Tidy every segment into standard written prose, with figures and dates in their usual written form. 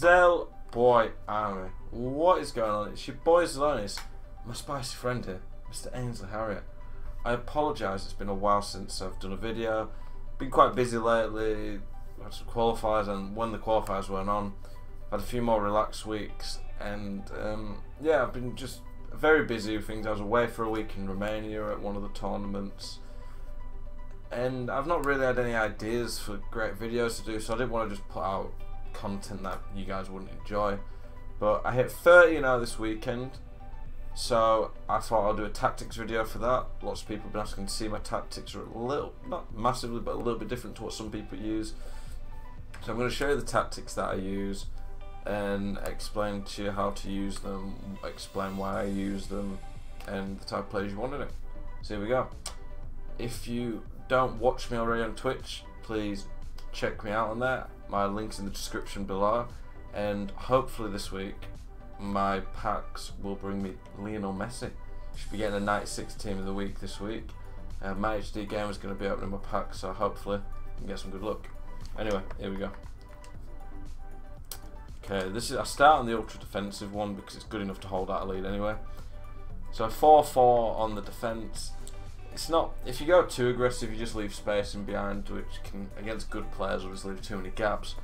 Boy Army. What is going on? It's your boy Zelonius, my spicy friend here, Mr. Ainsley Harriet. I apologise, it's been a while since I've done a video. Been quite busy lately, had some qualifiers, and when the qualifiers weren't on, I've had a few more relaxed weeks, and yeah, I've been just very busy with things. I was away for a week in Romania at one of the tournaments, and I've not really had any ideas for great videos to do, so I didn't want to just put out content that you guys wouldn't enjoy. But I hit 30 now this weekend, so I thought I'll do a tactics video for that. Lots of people have been asking to see my tactics are a little, not massively, but a little bit different to what some people use. So I'm going to show you the tactics that I use and explain to you how to use them, explain why I use them, and the type of players you want in it. So here we go. If you don't watch me already on Twitch, please check me out on there. My link's in the description below, and hopefully this week my packs will bring me Lionel Messi. Should be getting a 96 team of the week this week. My HD game is going to be opening my pack, so hopefully I can get some good luck. Anyway, here we go. Okay, I start on the ultra defensive one because it's good enough to hold out a lead anyway. So 4-4 on the defense. It's not, if you go too aggressive, you just leave space in behind, which can, against good players, will just leave too many gaps.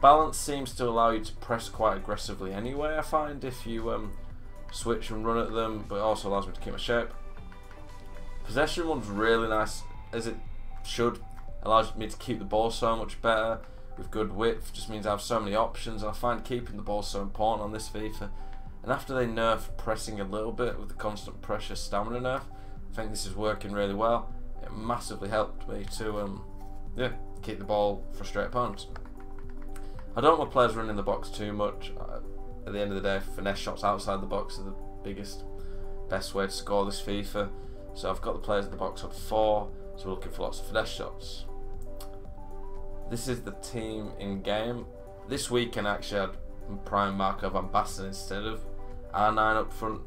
Balance seems to allow you to press quite aggressively anyway, I find, if you switch and run at them, but it also allows me to keep my shape. Possession one's really nice, as it should. Allows me to keep the ball so much better with good width. Just means I have so many options, and I find keeping the ball so important on this FIFA. And after they nerf pressing a little bit with the constant pressure stamina nerf, I think this is working really well. It massively helped me to yeah, keep the ball, frustrate opponents. I don't want my players running the box too much. At the end of the day, finesse shots outside the box are the best way to score this FIFA. So I've got the players in the box on 4, so we're looking for lots of finesse shots. This is the team in game. This weekend I actually had prime Marco van Basten instead of R9 up front.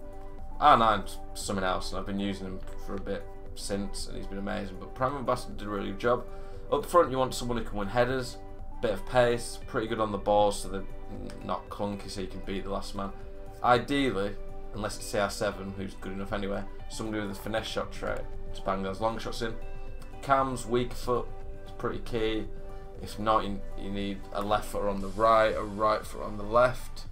R9's something else, and I've been using him for a bit since, and he's been amazing. But prime van Basten did a really good job. Up front, you want someone who can win headers, bit of pace, pretty good on the ball, so they're not clunky, so you can beat the last man. Ideally, unless it's CR7, who's good enough anyway, somebody with a finesse shot trait to bang those long shots in. Cam's weak foot is pretty key. If not, you need a left foot on the right, a right foot on the left.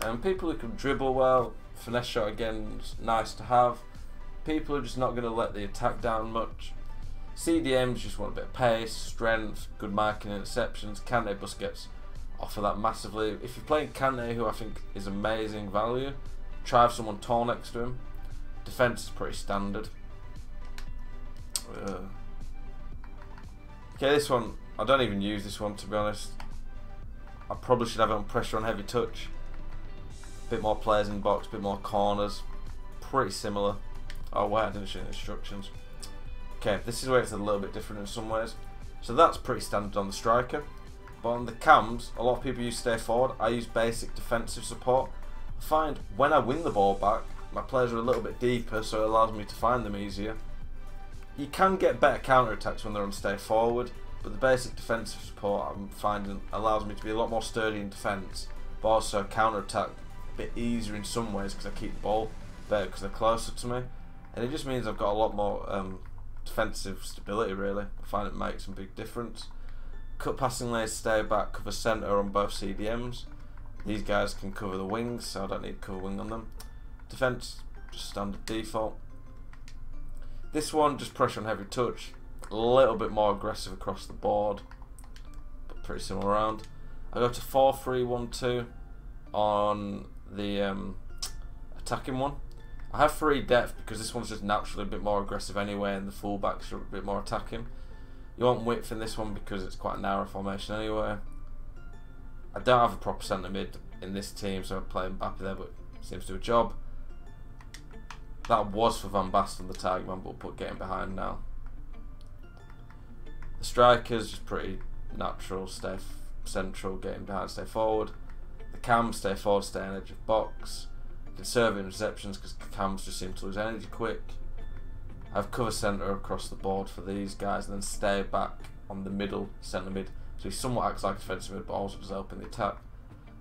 And people who can dribble well, finesse shot again is nice to have. People who are just not going to let the attack down much. CDMs just want a bit of pace, strength, good marking, interceptions. Kante, Busquets offer that massively. If you're playing Kante, who I think is amazing value, try have someone tall next to him. Defense is pretty standard. Okay, this one, I don't even use this one, to be honest. I probably should have it on pressure on heavy touch. A bit more players in the box, a bit more corners. Pretty similar. Oh wait, I didn't show the instructions. Okay, this is where it's a little bit different in some ways. So that's pretty standard on the striker. But on the cams, a lot of people use stay forward. I use basic defensive support. I find when I win the ball back, my players are a little bit deeper, so it allows me to find them easier. You can get better counter attacks when they're on stay forward, but the basic defensive support I'm finding allows me to be a lot more sturdy in defence, but also counter attack a bit easier in some ways because I keep the ball better because they're closer to me, and it just means I've got a lot more defensive stability really. I find it makes a big difference. Cut passing lanes, stay back, cover centre on both CDMs. These guys can cover the wings, so I don't need to cover wing on them. Defence, just standard default. This one, just pressure on heavy touch. A little bit more aggressive across the board, but pretty similar around. I go to 4-3-1-2 on the attacking one. I have 3 depth because this one's just naturally a bit more aggressive anyway, and the fullbacks are a bit more attacking. You want width in this one because it's quite a narrow formation anyway. I don't have a proper centre mid in this team, so I play Mbappe there, but it seems to do a job. That was for Van Basten, the target man, but we'll put getting behind now. The strikers just pretty natural, stay central, getting behind, stay forward. The cams stay forward, stay on edge of box. Conserve interceptions because cams just seem to lose energy quick. I have cover centre across the board for these guys, and then stay back on the middle, centre mid, so he somewhat acts like a defensive mid but also does help in the attack.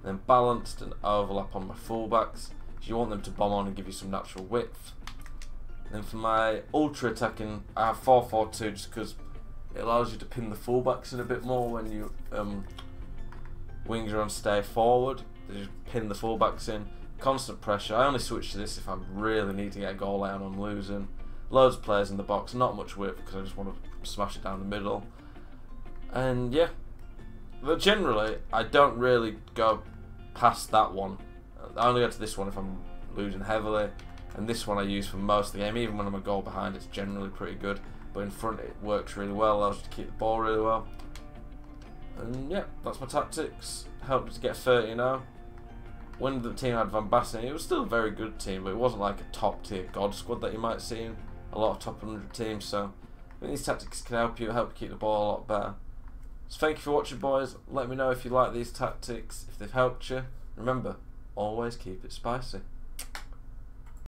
then balanced and overlap on my fullbacks. You want them to bomb on and give you some natural width. And then for my ultra attacking, I have 4-4-2 just because it allows you to pin the fullbacks in a bit more when you wings are on stay forward. They just pin the fullbacks in. Constant pressure. I only switch to this if I really need to get a goal out and I'm losing. Loads of players in the box, not much width because I just want to smash it down the middle. And yeah, but generally I don't really go past that one. I only go to this one if I'm losing heavily, and this one I use for most of the game. Even when I'm a goal behind, it's generally pretty good, but in front it works really well, allows you to keep the ball really well. And yeah, that's my tactics. Helped me to get 30 now. When the team had Van Basten, it was still a very good team, but it wasn't like a top tier god squad that you might see in a lot of top 100 teams. So I think these tactics can help you keep the ball a lot better. So thank you for watching, boys. Let me know if you like these tactics, if they've helped you. Remember, always keep it spicy.